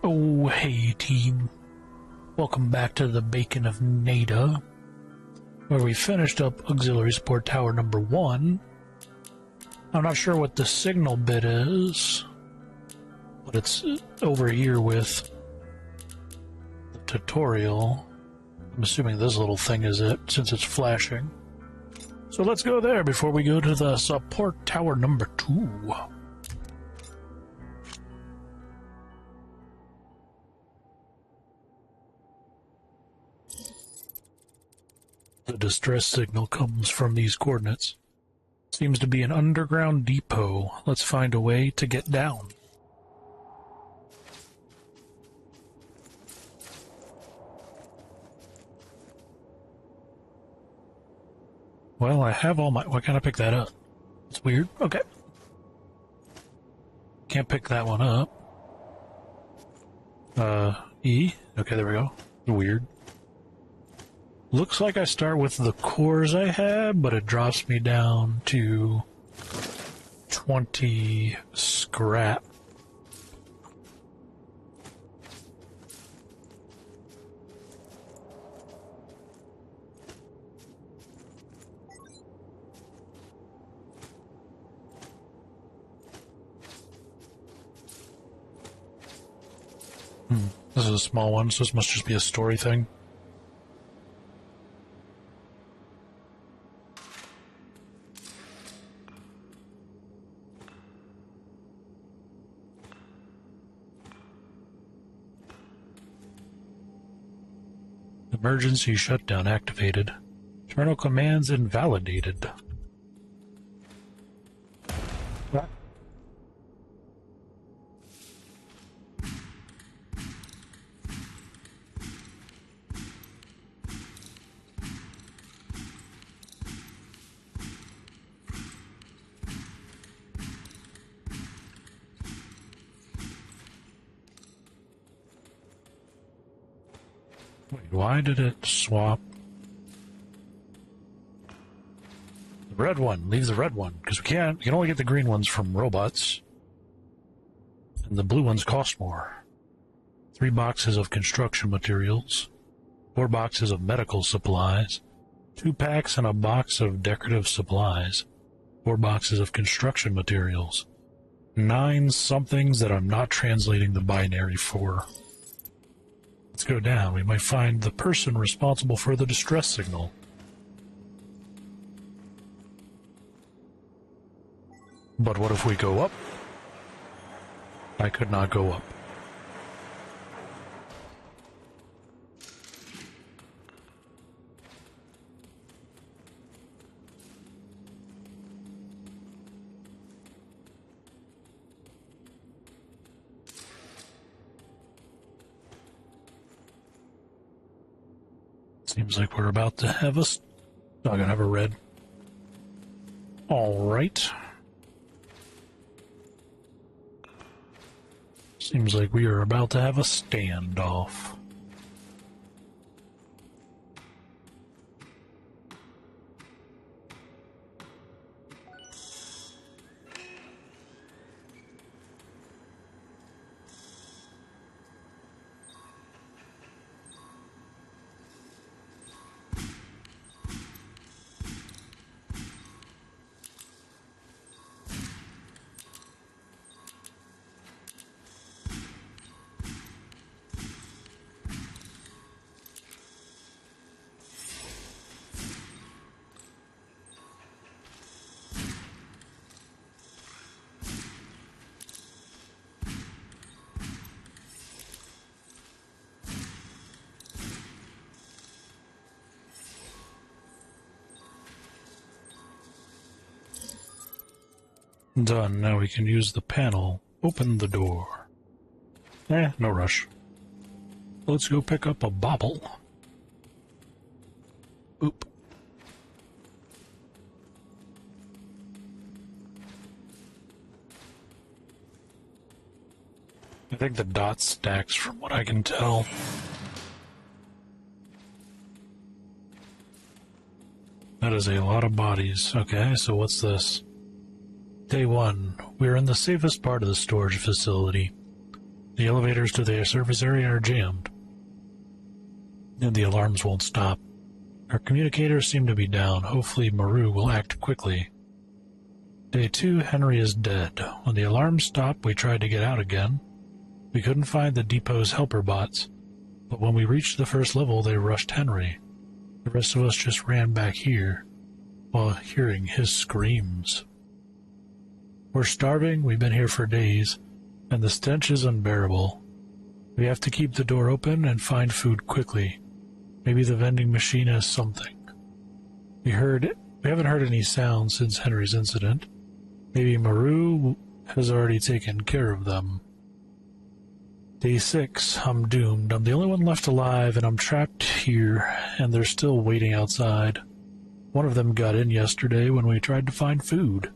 Oh, hey team. Welcome back to the Bacon of Neyda, where we finished up Auxiliary Support Tower number 1. I'm not sure what the signal bit is, but it's over here with the tutorial. I'm assuming this little thing is it, since it's flashing. So let's go there before we go to the Support Tower number 2. The distress signal comes from these coordinates. Seems to be an underground depot. Let's find a way to get down. Well, I have all my... Why can't I pick that up? It's weird. Okay. Can't pick that one up. E? Okay, there we go. Weird. Looks like I start with the cores I had, but it drops me down to 20 scrap. This is a small one, so this must just be a story thing. Emergency shutdown activated. Internal commands invalidated. What? Wait, why did it swap? The red one. Leave the red one, because we can only get the green ones from robots. And the blue ones cost more. 3 boxes of construction materials. 4 boxes of medical supplies. 2 packs and a box of decorative supplies. 4 boxes of construction materials. 9 somethings that I'm not translating the binary for. Let's go down. We might find the person responsible for the distress signal. But what if we go up? I could not go up. Seems like we're about to have a... Not gonna have a red. Alright. Seems like we are about to have a standoff. Done. Now we can use the panel. Open the door. No rush. Let's go pick up a bauble. Oop. I think the dot stacks from what I can tell. That is a lot of bodies. Okay, so what's this? Day 1. We're in the safest part of the storage facility. The elevators to the surface area are jammed, and the alarms won't stop. Our communicators seem to be down. Hopefully Maru will act quickly. Day 2, Henry is dead. When the alarms stopped, we tried to get out again. We couldn't find the depot's helper bots, but when we reached the first level, they rushed Henry. The rest of us just ran back here, while hearing his screams. We're starving, we've been here for days, and the stench is unbearable. We have to keep the door open and find food quickly. Maybe the vending machine has something. We haven't heard any sounds since Henry's incident. Maybe Maru has already taken care of them. Day 6, I'm doomed. I'm the only one left alive, and I'm trapped here, and they're still waiting outside. One of them got in yesterday when we tried to find food.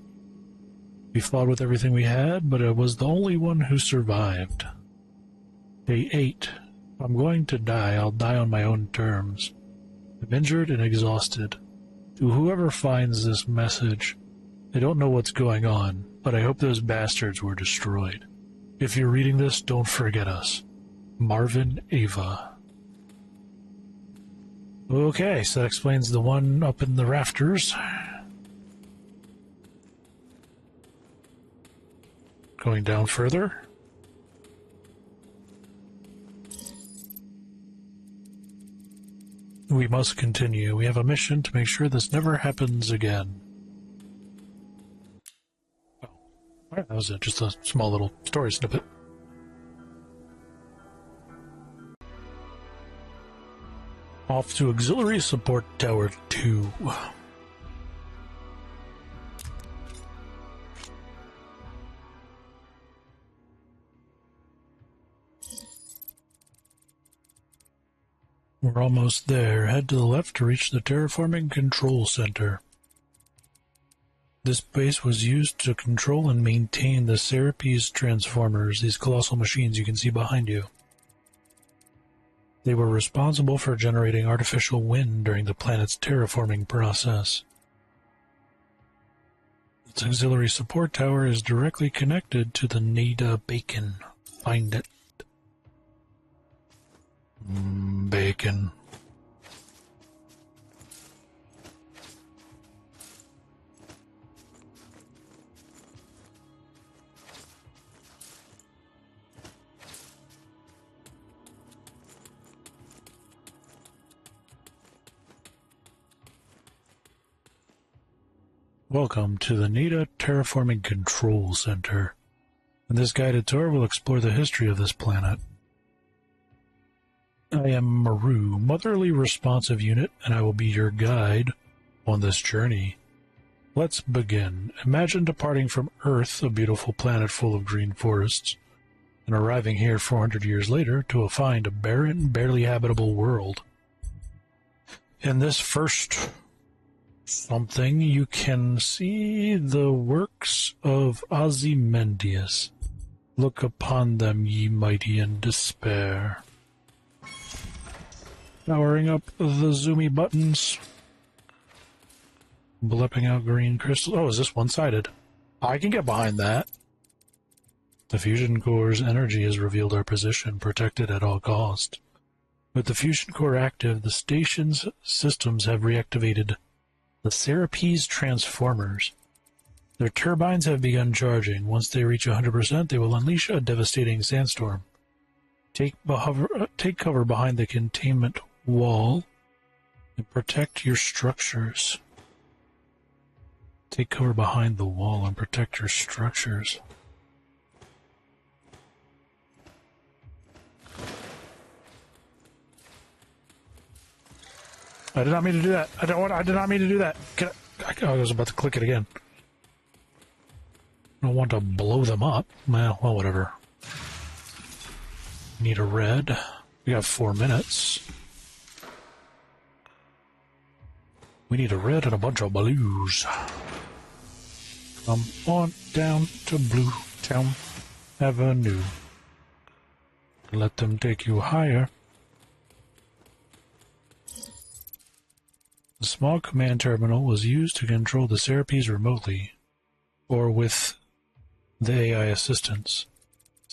We fought with everything we had, but I was the only one who survived. Day 8, I'm going to die. I'll die on my own terms. I'm injured and exhausted. To whoever finds this message, I don't know what's going on, but I hope those bastards were destroyed. If you're reading this, don't forget us. Marvin Ava. Okay, so that explains the one up in the rafters. Going down further. We must continue. We have a mission to make sure this never happens again. Oh, alright, that was just a small little story snippet. Off to Auxiliary Support Tower 2. We're almost there. Head to the left to reach the Terraforming Control Center. This base was used to control and maintain the Serapis transformers, these colossal machines you can see behind you. They were responsible for generating artificial wind during the planet's terraforming process. Its auxiliary support tower is directly connected to the Neyda beacon. Find it. Bacon. Welcome to the Neyda Terraforming Control Center. In this guided tour, we'll explore the history of this planet. I am Maru, Motherly Responsive Unit, and I will be your guide on this journey. Let's begin. Imagine departing from Earth, a beautiful planet full of green forests, and arriving here 400 years later to find a barren, barely habitable world. In this first something, you can see the works of Ozymandias. Look upon them, ye mighty in despair. Powering up the zoomy buttons. Blipping out green crystals. Oh, is this one-sided? I can get behind that. The fusion core's energy has revealed our position, protected at all cost. With the fusion core active, the station's systems have reactivated the Serapis transformers. Their turbines have begun charging. Once they reach 100%, they will unleash a devastating sandstorm. Take cover behind the containment wall and protect your structures. Take cover behind the wall and protect your structures. I did not mean to do that. I did not mean to do that. I was about to click it again. I don't want to blow them up. Well, whatever. Need a red. We have 4 minutes. We need a red and a bunch of blues. Come on down to Blue Town Avenue. Let them take you higher. The small command terminal was used to control the Serapis remotely, or with the AI assistance.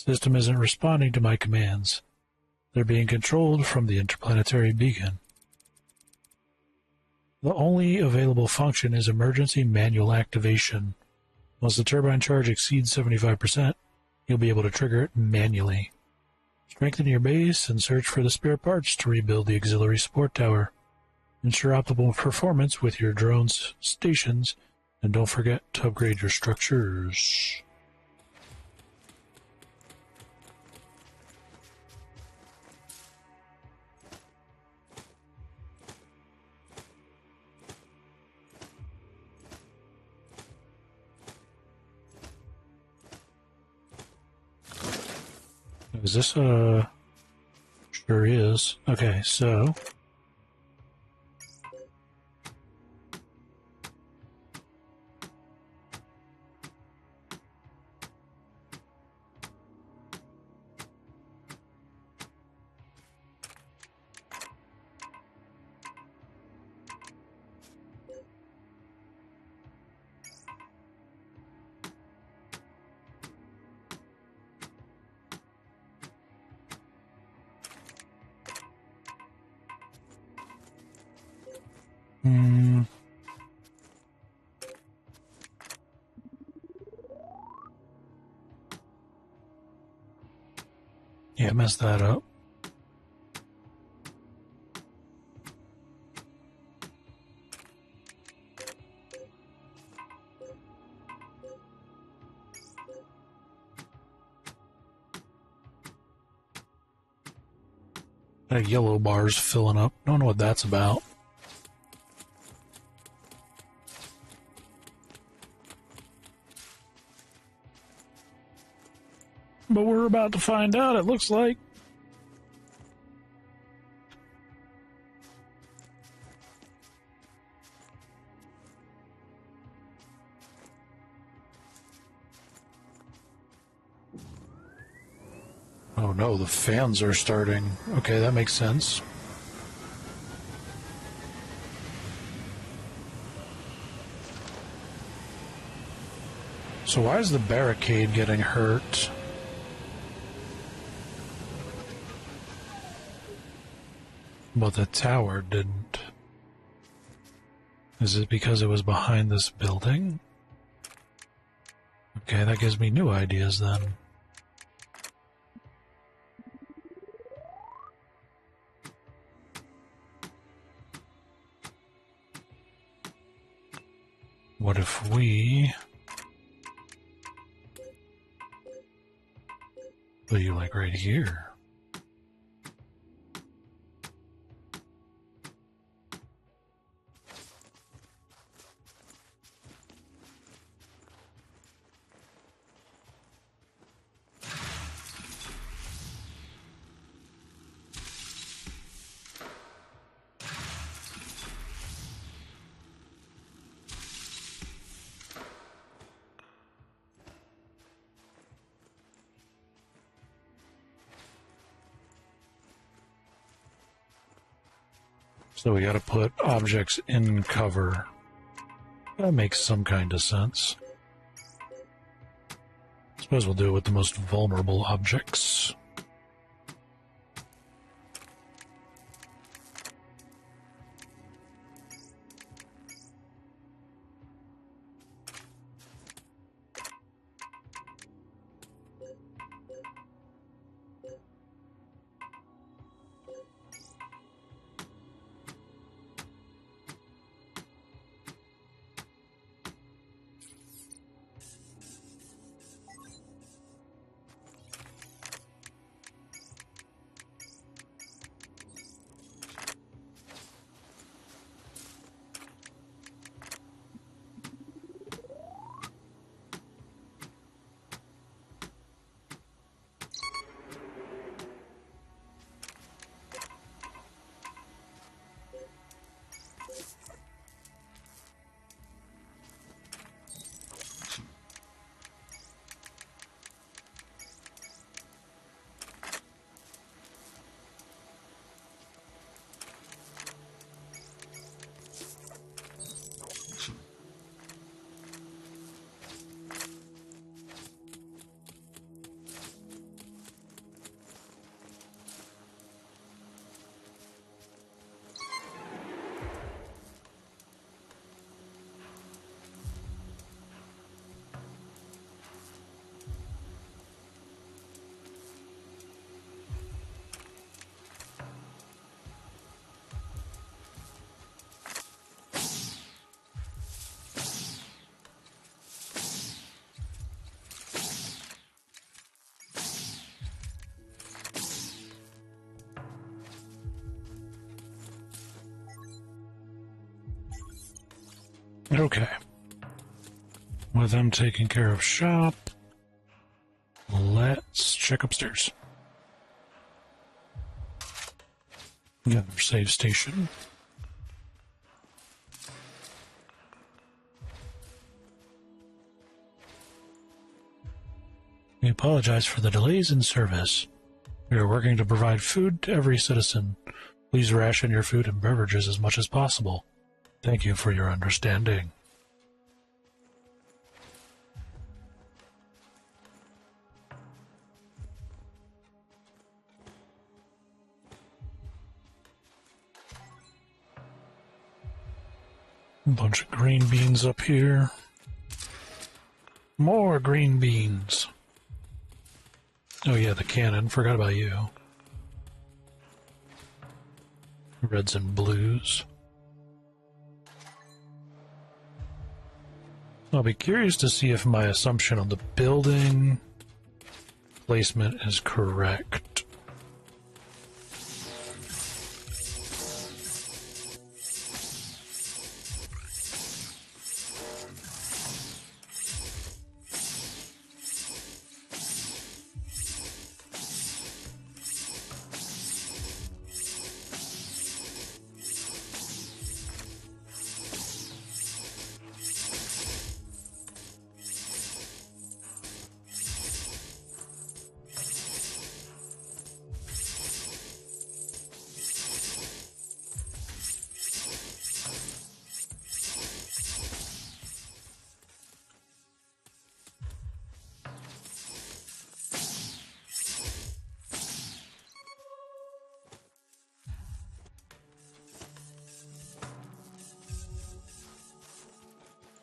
System isn't responding to my commands. They're being controlled from the interplanetary beacon. The only available function is emergency manual activation. Once the turbine charge exceeds 75%, you'll be able to trigger it manually. Strengthen your base and search for the spare parts to rebuild the auxiliary support tower. Ensure optimal performance with your drone's stations, and don't forget to upgrade your structures. Is this a... Sure is. Okay, so... Yeah, messed that up. That yellow bar's filling up. Don't know what that's about. But we're about to find out, it looks like. Oh no, the fans are starting. Okay, that makes sense. So why is the barricade getting hurt? But the tower didn't. Is it because it was behind this building? Okay, that gives me new ideas then. What if we... put you like right here? So we gotta put objects in cover. That makes some kind of sense. Suppose we'll do it with the most vulnerable objects. Okay. With them taking care of shop, let's check upstairs. We got our save station. We apologize for the delays in service. We are working to provide food to every citizen. Please ration your food and beverages as much as possible. Thank you for your understanding. A bunch of green beans up here. More green beans. Oh yeah, the cannon. Forgot about you. Reds and blues. I'll be curious to see if my assumption on the building placement is correct.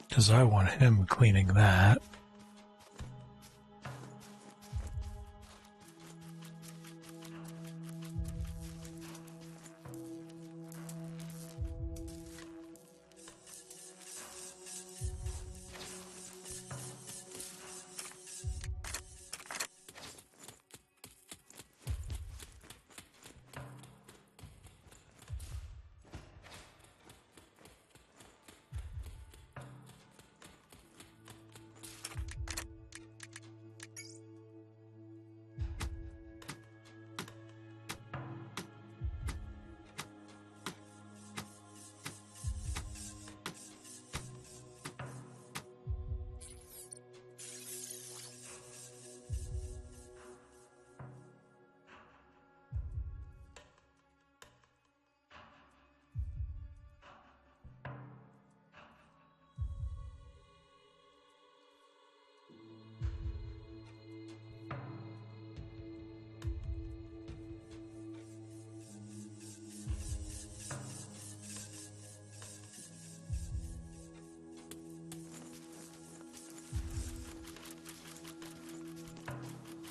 Because I want him cleaning that.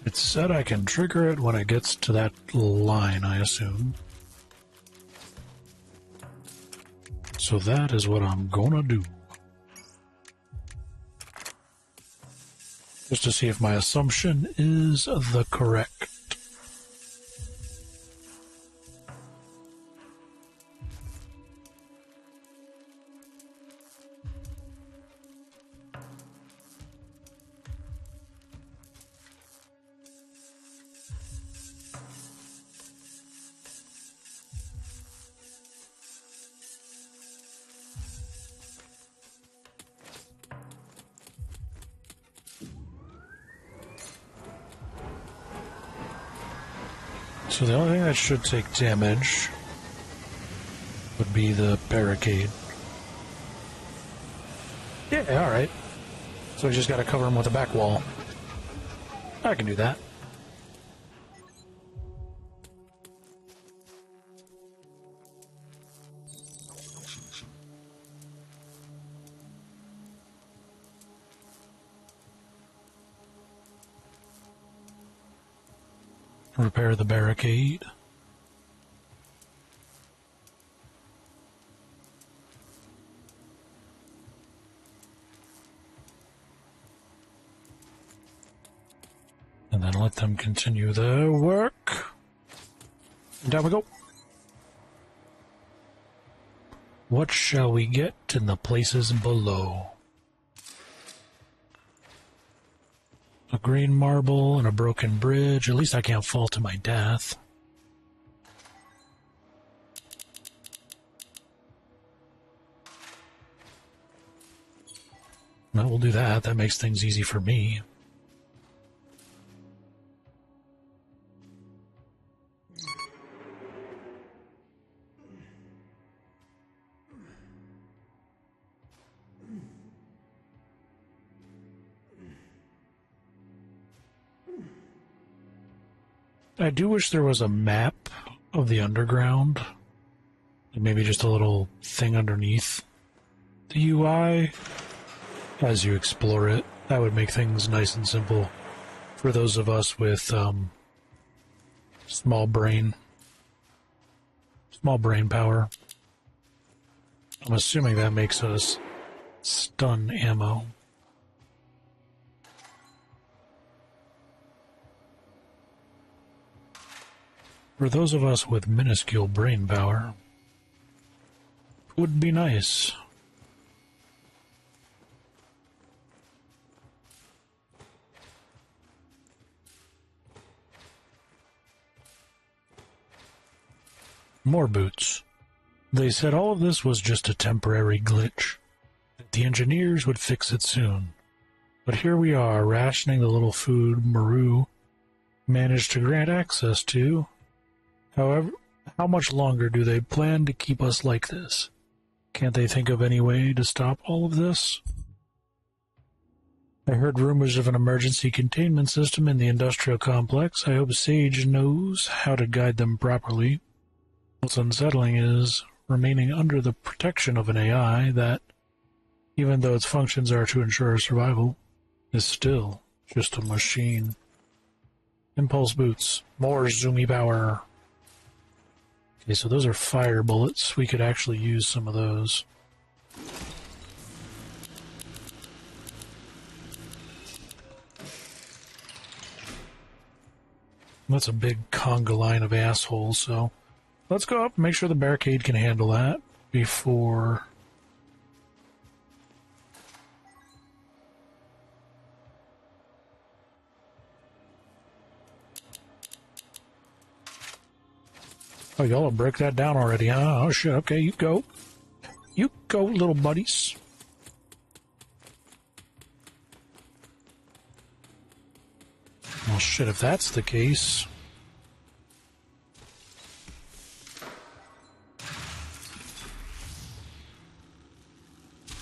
It said I can trigger it when it gets to that line, I assume. So that is what I'm gonna do. Just to see if my assumption is the correct. So the only thing that should take damage would be the barricade. Yeah, alright. So we just gotta cover him with a back wall. I can do that. Repair the barricade. And then let them continue their work. And down we go. What shall we get in the places below? A green marble and a broken bridge. At least I can't fall to my death. Well, we'll do that. That makes things easy for me. I do wish there was a map of the underground. Maybe just a little thing underneath the UI as you explore it. That would make things nice and simple for those of us with small brain power. I'm assuming that makes us stun ammo. For those of us with minuscule brain power, would be nice. More boots. They said all of this was just a temporary glitch, that the engineers would fix it soon. But here we are, rationing the little food Maru managed to grant access to. However, how much longer do they plan to keep us like this? Can't they think of any way to stop all of this? I heard rumors of an emergency containment system in the industrial complex. I hope Sage knows how to guide them properly. What's unsettling is remaining under the protection of an AI that, even though its functions are to ensure our survival, is still just a machine. Impulse boots. More zoomy power. Okay, so those are fire bullets. We could actually use some of those. That's a big conga line of assholes, so let's go up and make sure the barricade can handle that before... Oh, y'all will break that down already, huh? Oh, shit. Okay, you go. You go, little buddies. Well, shit, if that's the case...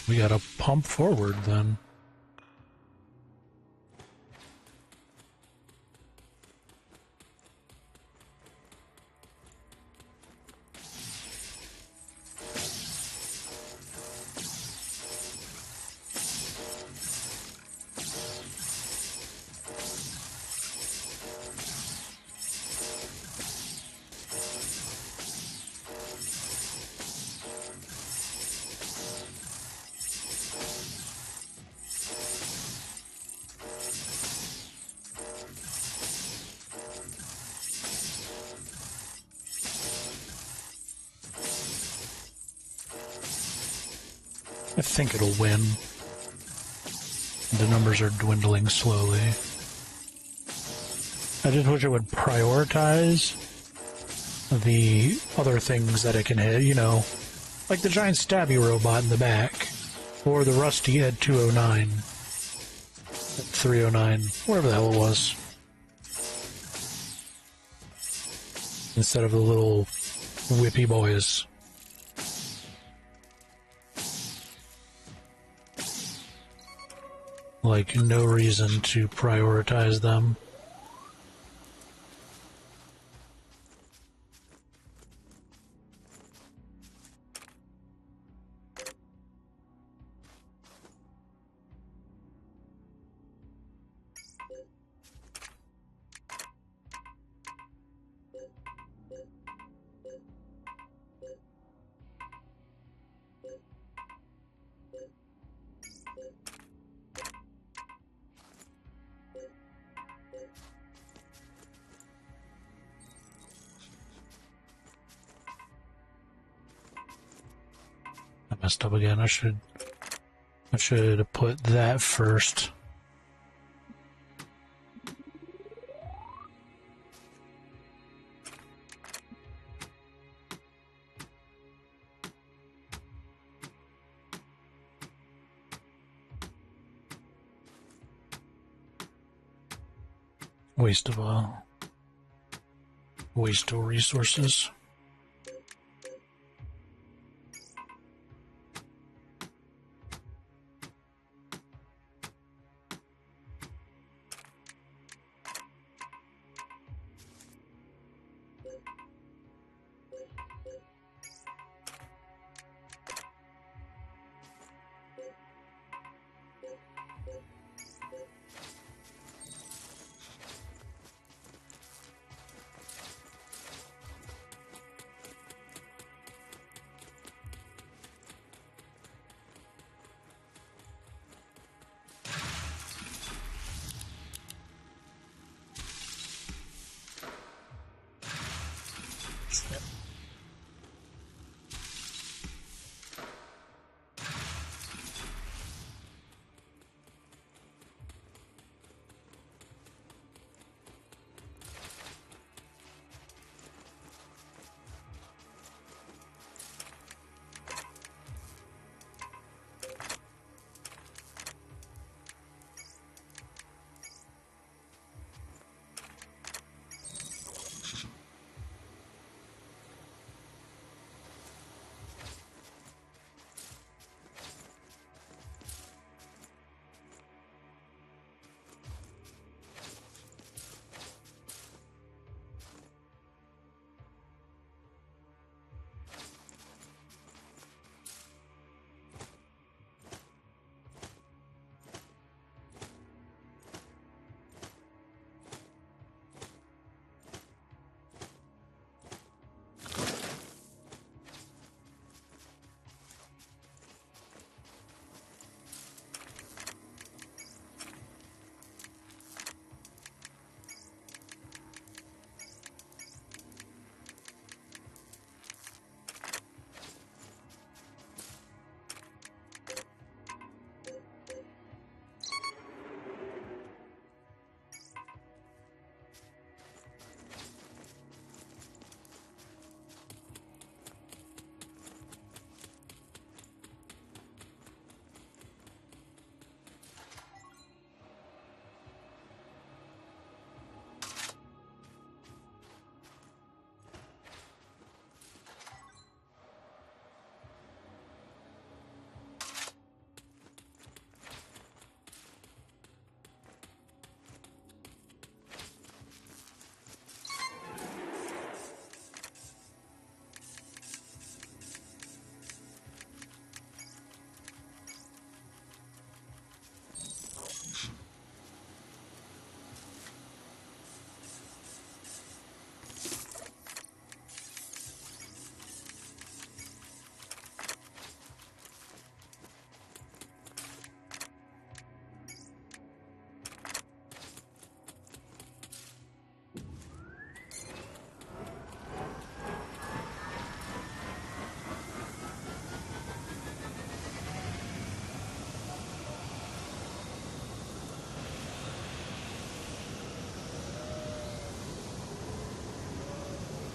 we gotta pump forward, then. I think it'll win. The numbers are dwindling slowly. I just wish it would prioritize the other things that it can hit, you know, like the giant stabby robot in the back, or the rusty at 209, at 309, whatever the hell it was. Instead of the little whippy boys. Like, no reason to prioritize them. messed up again. I should have put that first. Waste of resources.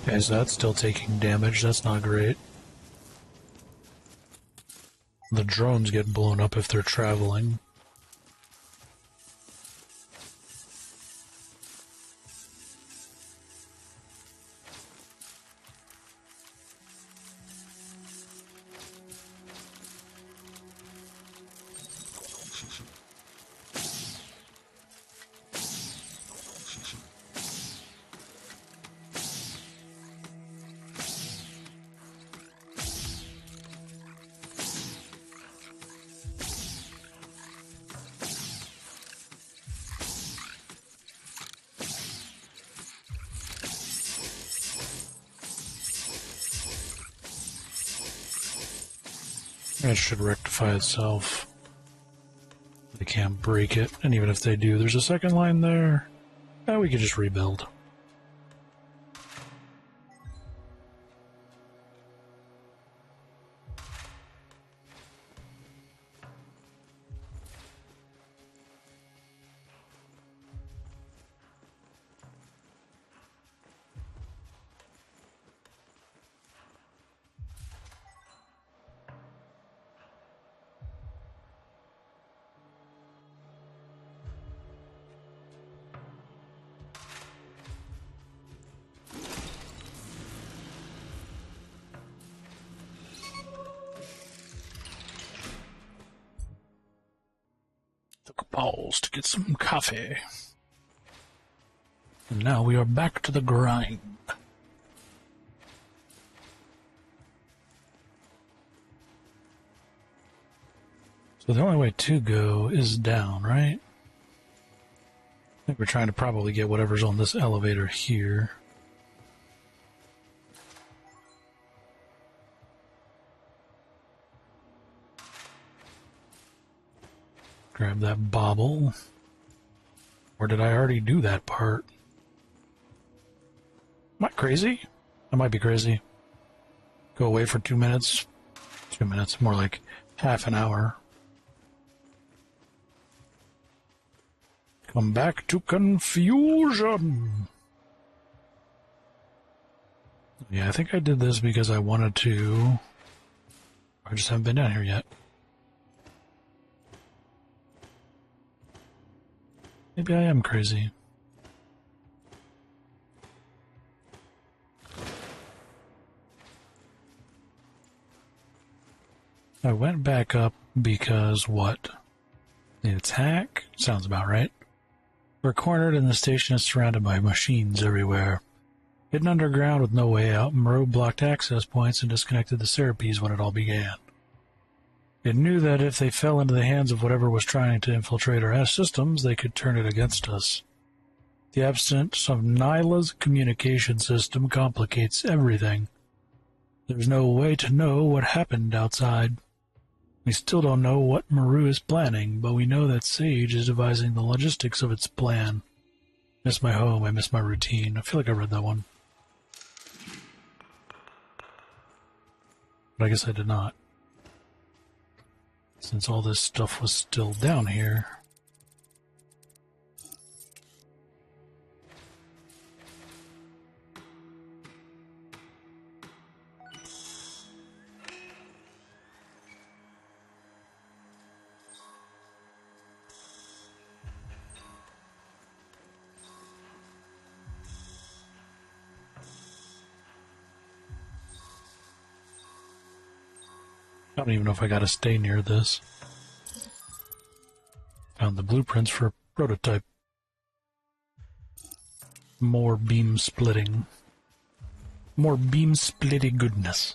Okay, so that's still taking damage. That's not great. The drones get blown up if they're traveling. It should rectify itself. They can't break it, and even if they do, there's a second line there. We could just rebuild. Starbucks to get some coffee. And now we are back to the grind. So the only way to go is down, right? I think we're trying to probably get whatever's on this elevator here. Grab that bauble. Or did I already do that part? Am I crazy? I might be crazy. Go away for 2 minutes. 2 minutes, more like half an hour. Come back to confusion. Yeah, I think I did this because I wanted to. I just haven't been down here yet. Maybe I am crazy. I went back up because what? The attack? Sounds about right. We're cornered and the station is surrounded by machines everywhere. Hidden underground with no way out, Moreau blocked access points and disconnected the Serapes when it all began. It knew that if they fell into the hands of whatever was trying to infiltrate our systems, they could turn it against us. The absence of Nyla's communication system complicates everything. There's no way to know what happened outside. We still don't know what Moreau is planning, but we know that Sage is devising the logistics of its plan. Miss my home, I miss my routine. I feel like I read that one. But I guess I did not. Since all this stuff was still down here. I don't even know if I gotta stay near this. Found the blueprints for a prototype. More beam splitting. More beam splitting goodness.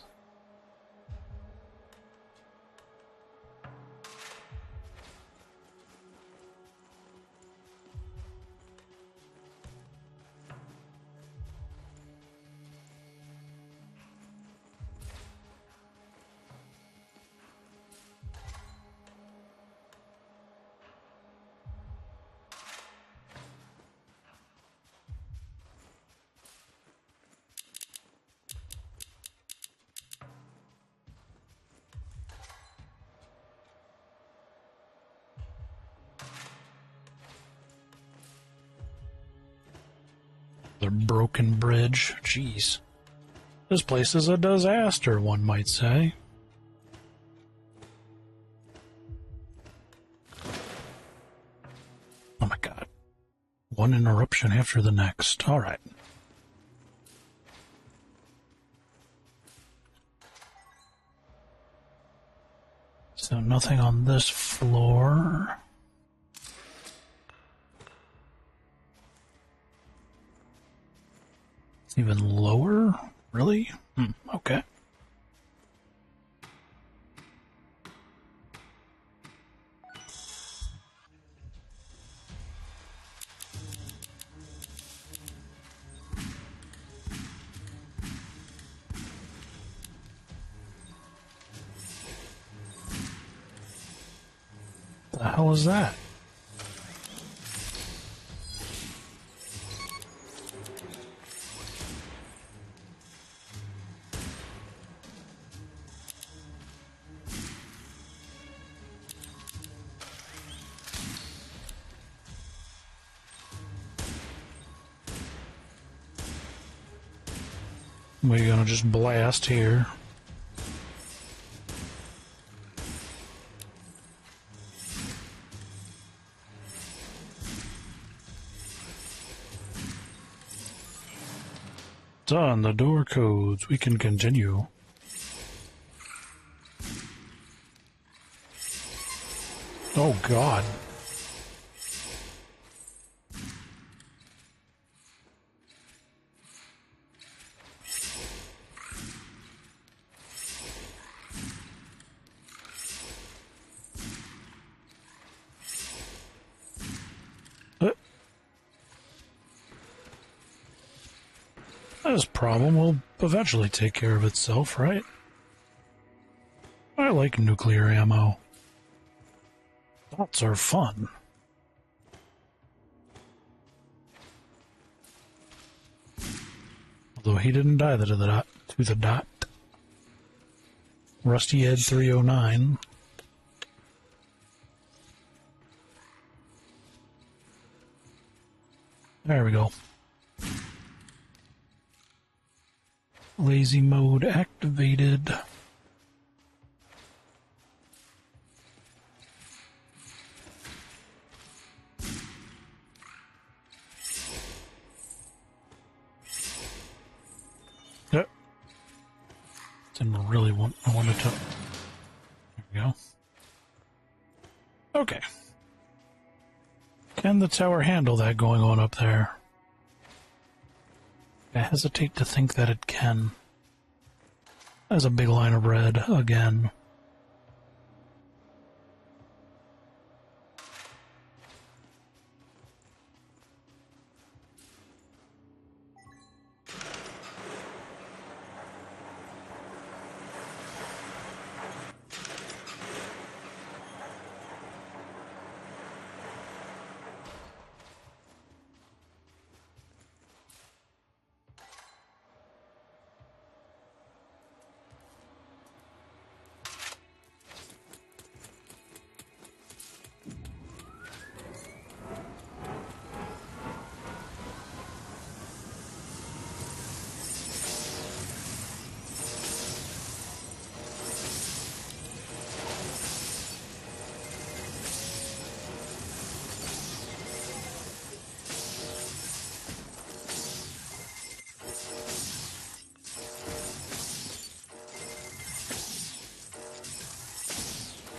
The broken bridge. Jeez. This place is a disaster, one might say. Oh my god. One interruption after the next. Alright. So nothing on this floor. Even lower? Really? Okay. The hell is that? We're gonna just blast here. Done. The door codes. We can continue. Oh God. This problem will eventually take care of itself, right? I like nuclear ammo. Dots are fun. Although he didn't die to the dot. Rusty Ed 309. There we go. Lazy mode activated. Yep. Didn't really want to. There we go. Okay. Can the tower handle that going on up there? I hesitate to think that it can. There's a big line of red again.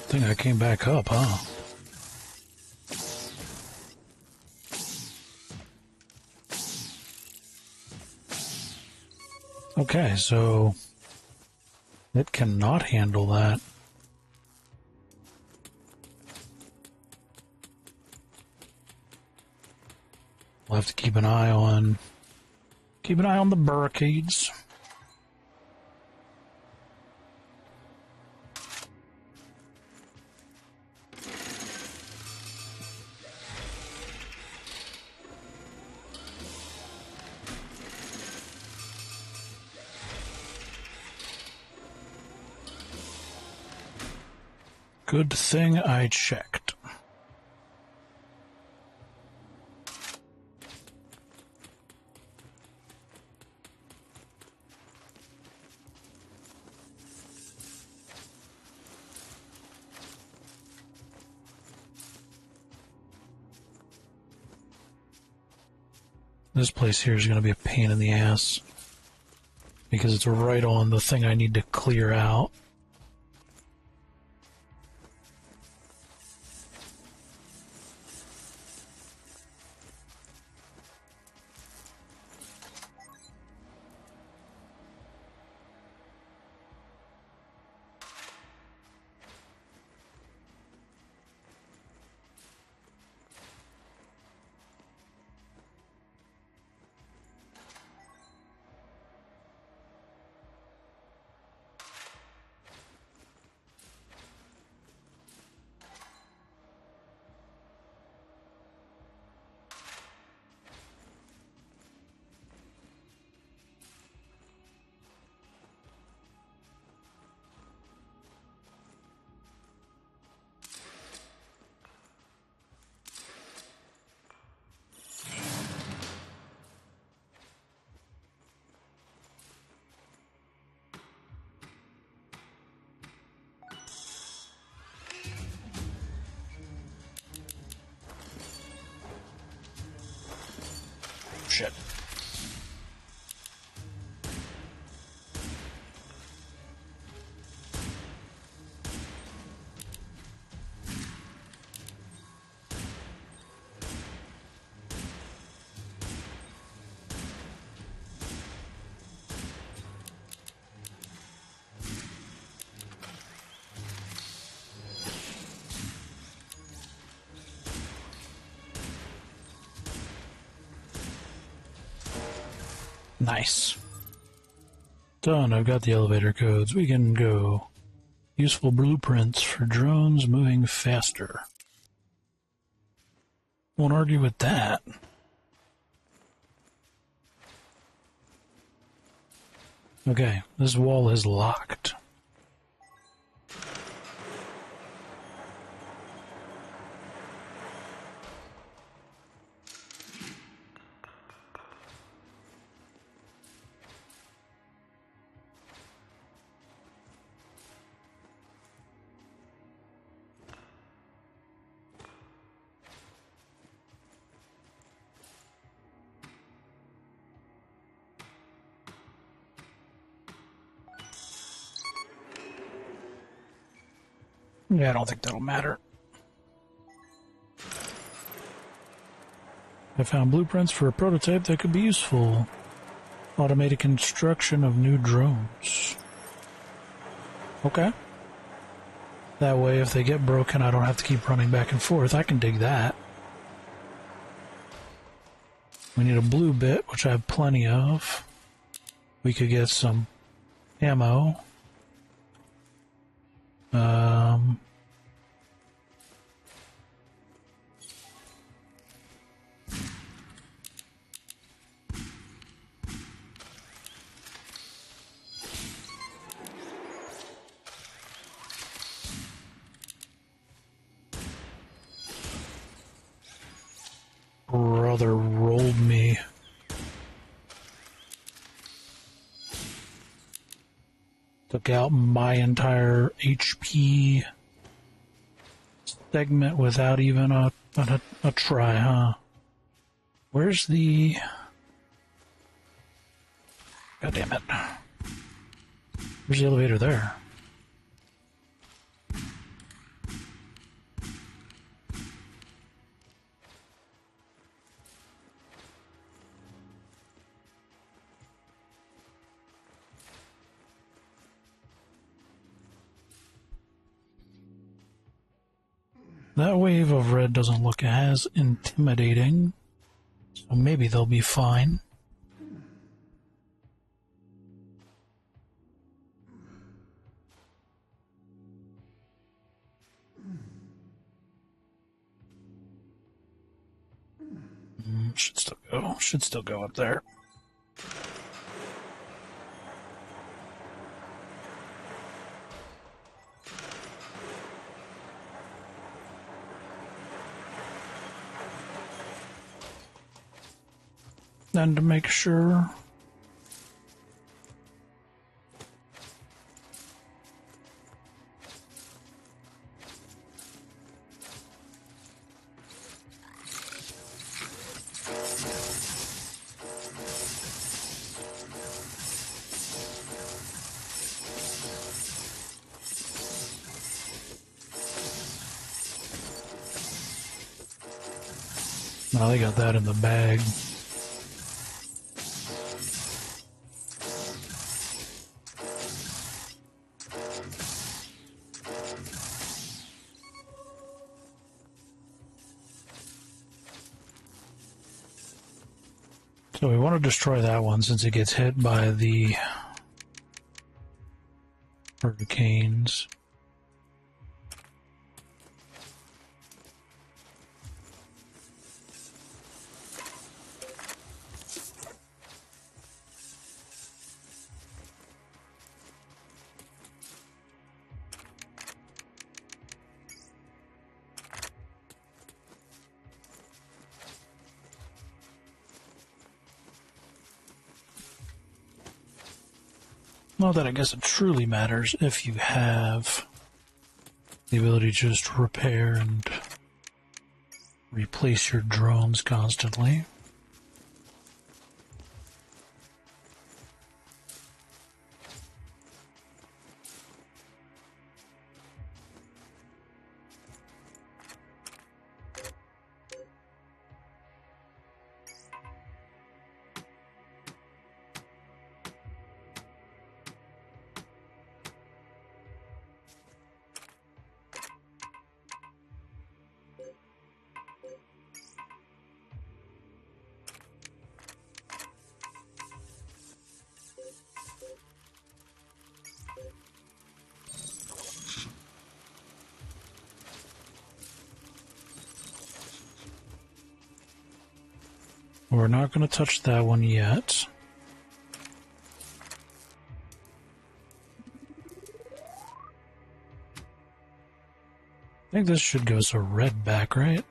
I think I came back up, huh? Okay, so it cannot handle that. We'll have to keep an eye on the barricades. Good thing I checked. This place here is going to be a pain in the ass because it's right on the thing I need to clear out. Shit. Nice. Done. I've got the elevator codes. We can go. Useful blueprints for drones moving faster. Won't argue with that. Okay, this wall is locked. Yeah, I don't think that'll matter. I found blueprints for a prototype that could be useful. Automated construction of new drones. Okay. That way, if they get broken, I don't have to keep running back and forth. I can dig that. We need a blue bit, which I have plenty of. We could get some ammo. Brother rolled me. Took out my entire HP segment without even a try, huh? Where's the... God damn it. Where's the elevator there? That wave of red doesn't look as intimidating, so maybe they'll be fine. Should still go up there. Then to make sure. Well, they got that in the bag. So we want to destroy that one since it gets hit by the hurricanes. Not that I guess it truly matters if you have the ability to just repair and replace your drones constantly. We're not going to touch that one yet. I think this should give us a red back, right?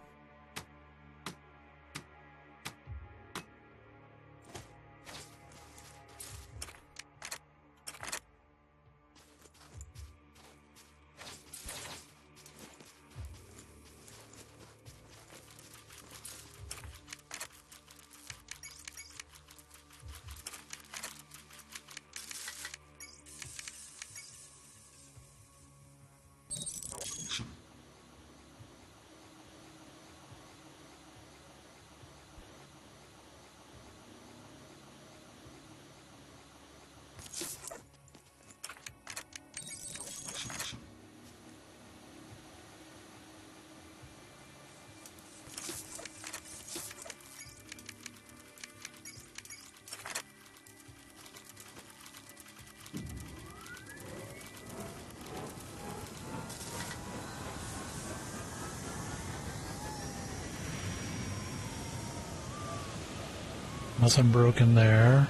Nothing broken there.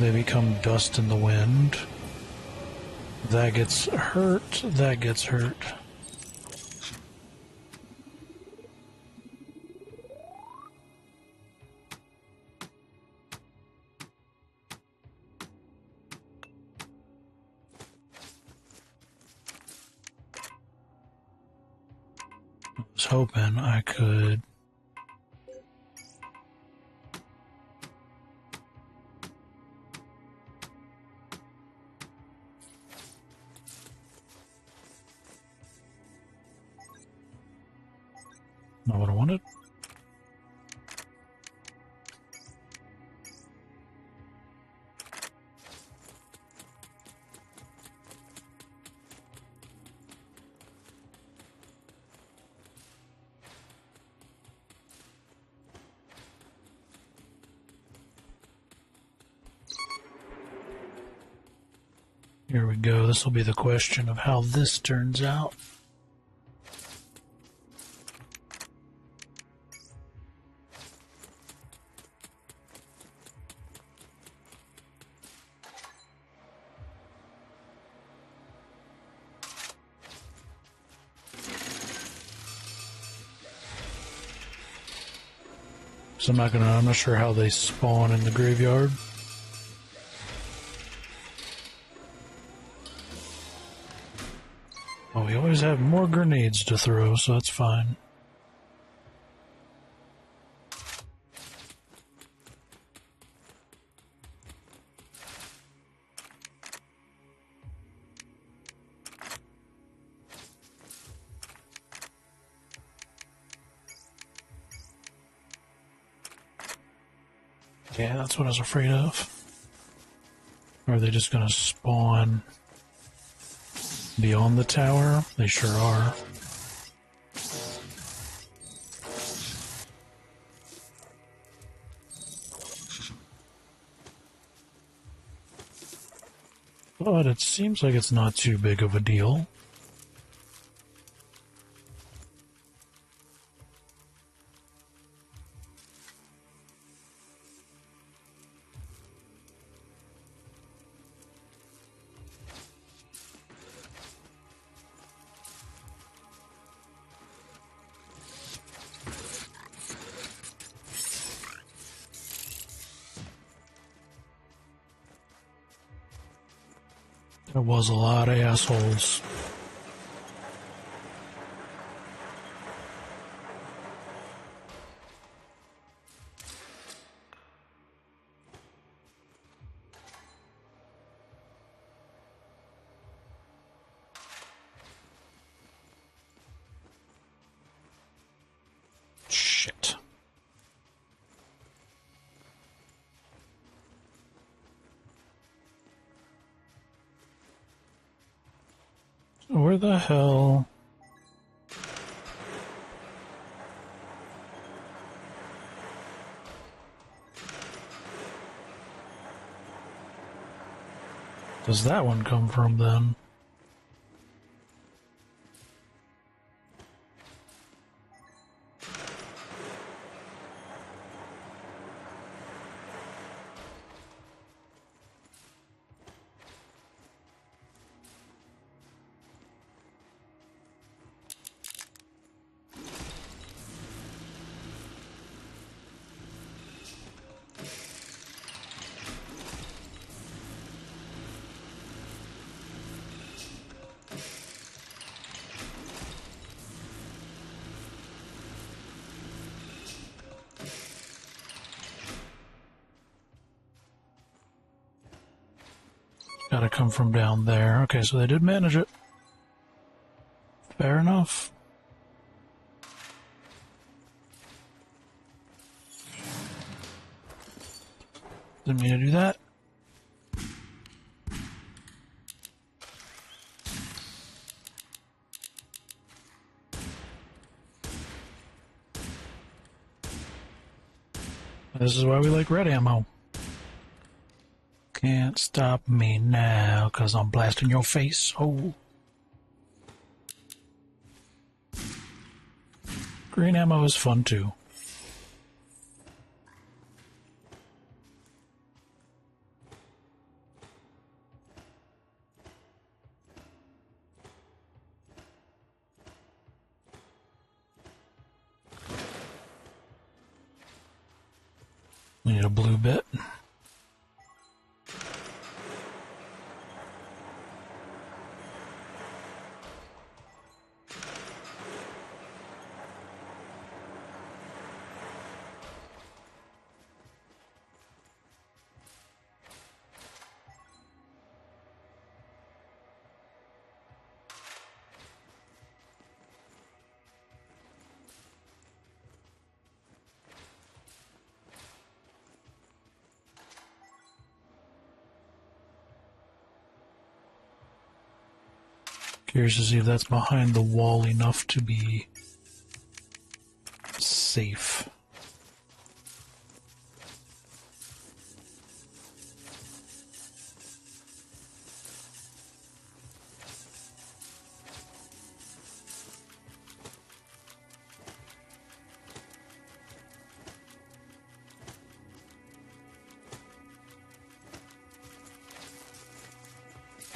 They become dust in the wind. That gets hurt. That gets hurt. I was hoping I could... Not what I wanted. Here we go. This will be the question of how this turns out. So I'm not sure how they spawn in the graveyard. Oh, we always have more grenades to throw, so that's fine. Yeah, that's what I was afraid of. Or are they just gonna spawn beyond the tower? They sure are. But it seems like it's not too big of a deal. There was a lot of assholes. Shit. Where the hell? Does that one come from then? Gotta come from down there. Okay, so they did manage it. Fair enough. Didn't mean to do that. This is why we like red ammo. Can't stop me now, 'cause I'm blasting your face. Oh. Green ammo is fun too. We need a blue bit. Curious to see if that's behind the wall enough to be safe.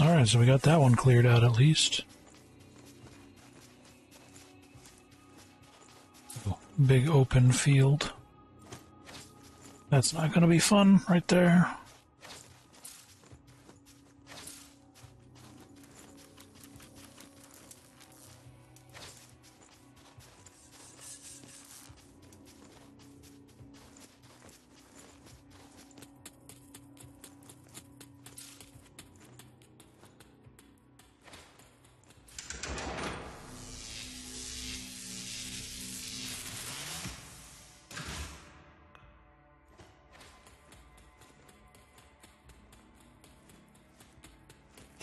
Alright, so we got that one cleared out at least. Big open field. That's not going to be fun right there.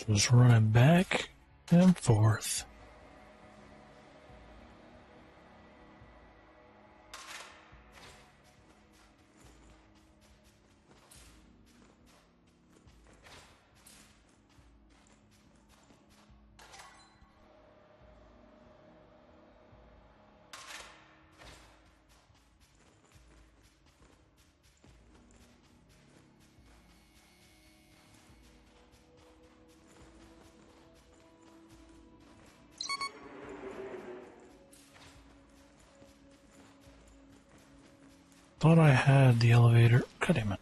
Just running back and forth. Thought I had the elevator. God damn it.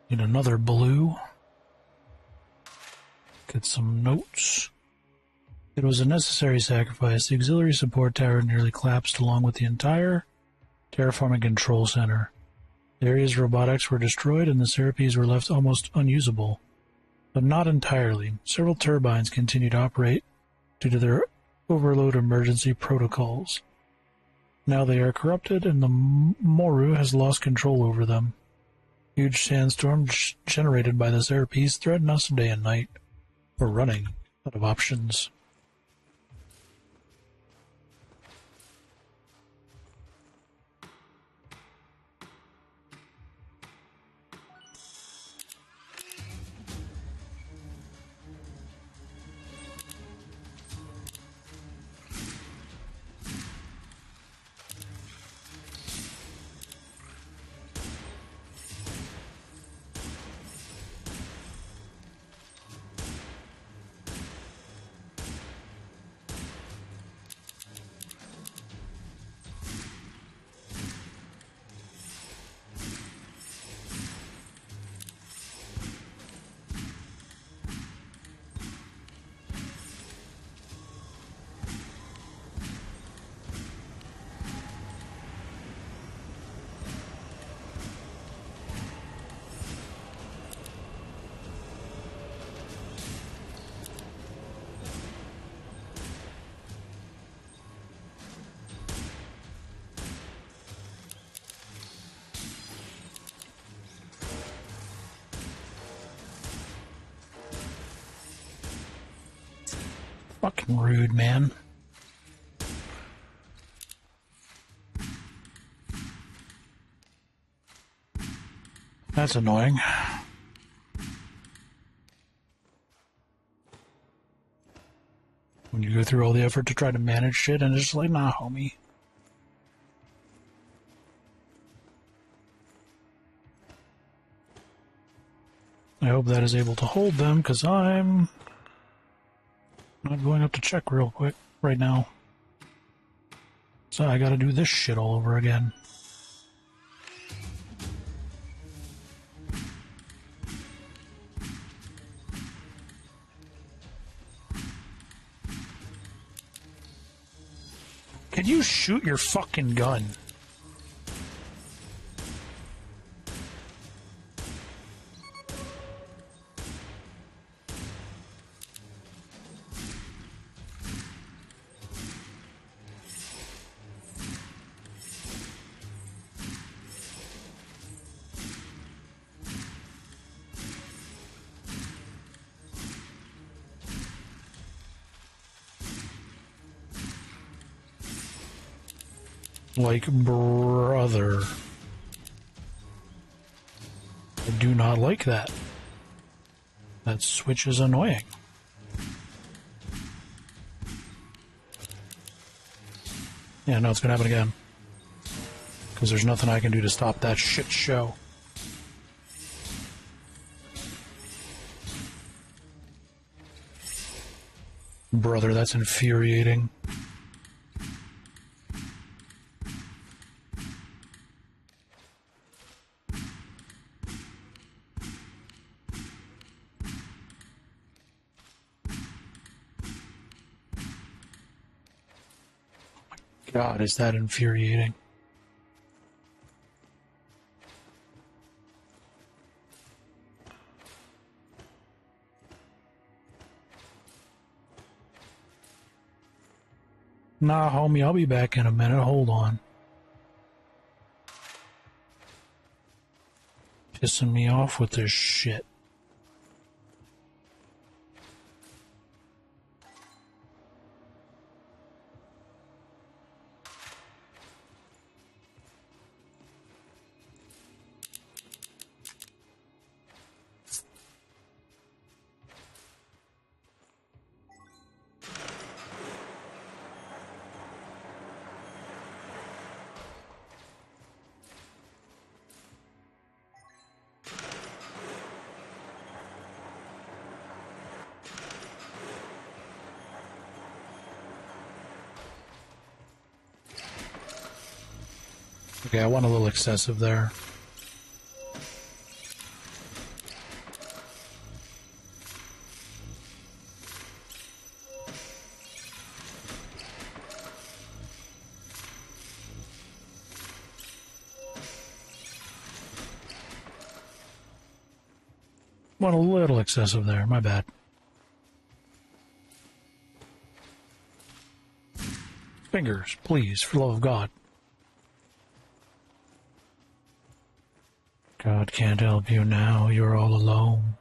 Need another blue. Get some notes. It was a necessary sacrifice. The auxiliary support tower nearly collapsed along with the entire terraforming control center. The area's robotics were destroyed and the Serapes were left almost unusable. But not entirely. Several turbines continue to operate due to their overload emergency protocols. Now they are corrupted and the Moru has lost control over them. Huge sandstorms generated by the Serapes threaten us day and night. We're running out of options. Fucking rude, man. That's annoying. When you go through all the effort to try to manage shit and it's just like, nah, homie. I hope that is able to hold them, because I'm not going up to check real quick right now. So I gotta do this shit all over again. Can you shoot your fucking gun? Like, brother. I do not like that. That switch is annoying. Yeah, no, it's gonna happen again. Because there's nothing I can do to stop that shit show. Brother, that's infuriating. God, is that infuriating. Nah, homie, I'll be back in a minute. Hold on. Pissing me off with this shit. Okay, I went a little excessive there. Went a little excessive there, my bad. Fingers, please, for the love of God. God can't help you now, you're all alone.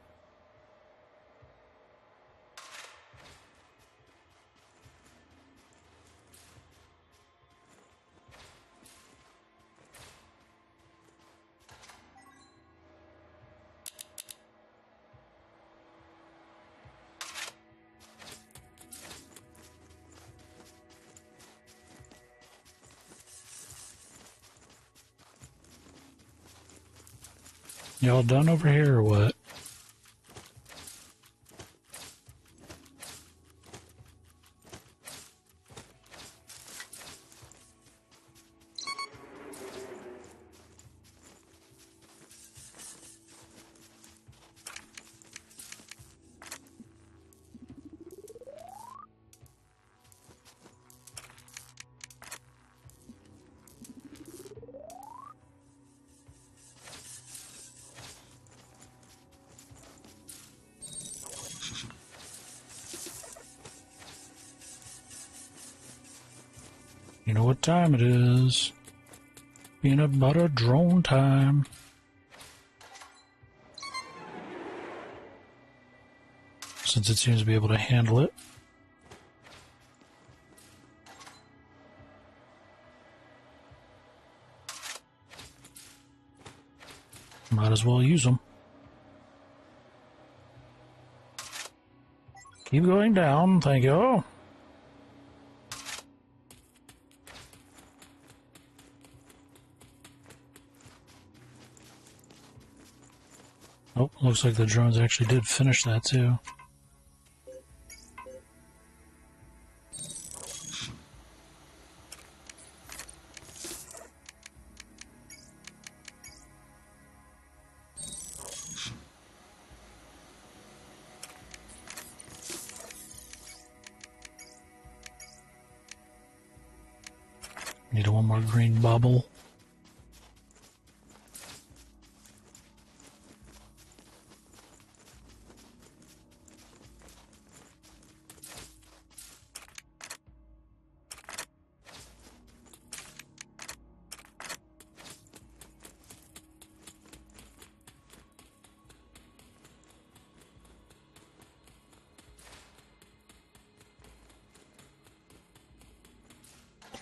Y'all done over here or what? You know what time it is. Peanut butter drone time. Since it seems to be able to handle it. Might as well use them. Keep going down, thank you. Oh, looks like the drones actually did finish that too. Need one more green bubble.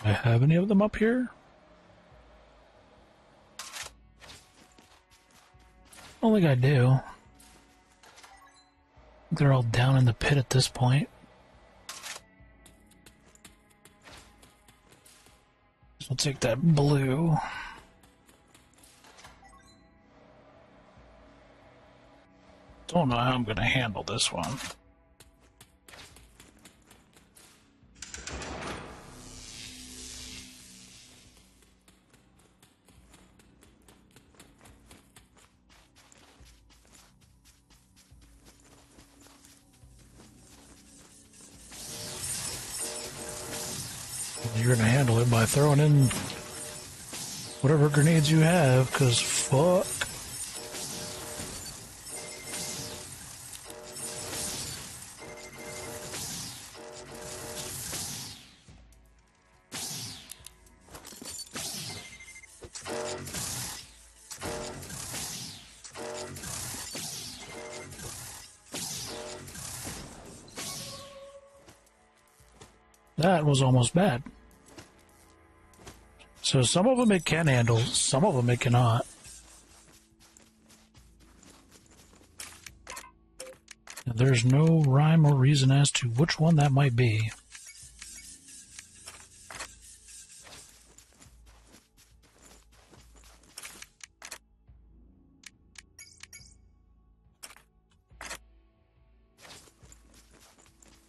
Do I have any of them up here? I don't think I do. They're all down in the pit at this point. So I'll take that blue. Don't know how I'm going to handle this one. You're going to handle it by throwing in whatever grenades you have, because fuck. That was almost bad. So some of them it can handle, some of them it cannot. And there's no rhyme or reason as to which one that might be.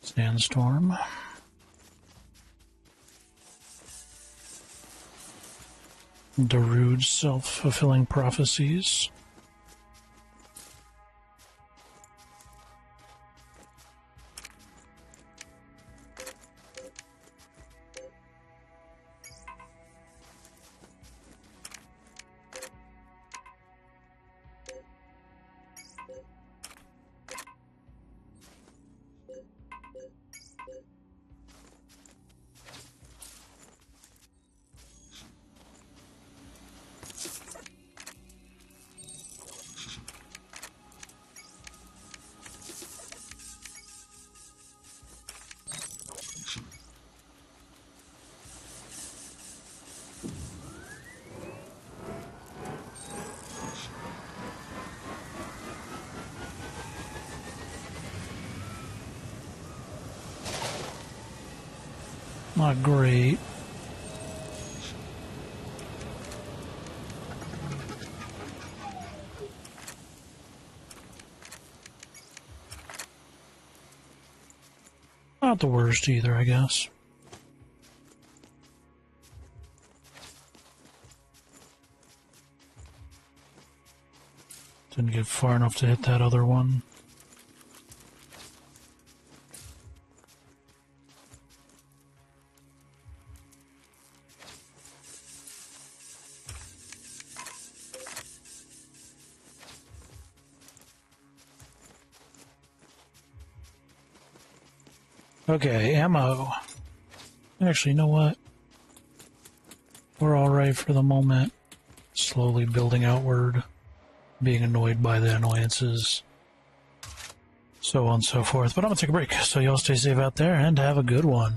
Sandstorm. Darude's self-fulfilling prophecies. Not great. Not the worst either, I guess. Didn't get far enough to hit that other one. Okay, ammo. Actually, you know what? We're alright for the moment. Slowly building outward. Being annoyed by the annoyances. So on and so forth. But I'm gonna take a break. So y'all stay safe out there and have a good one.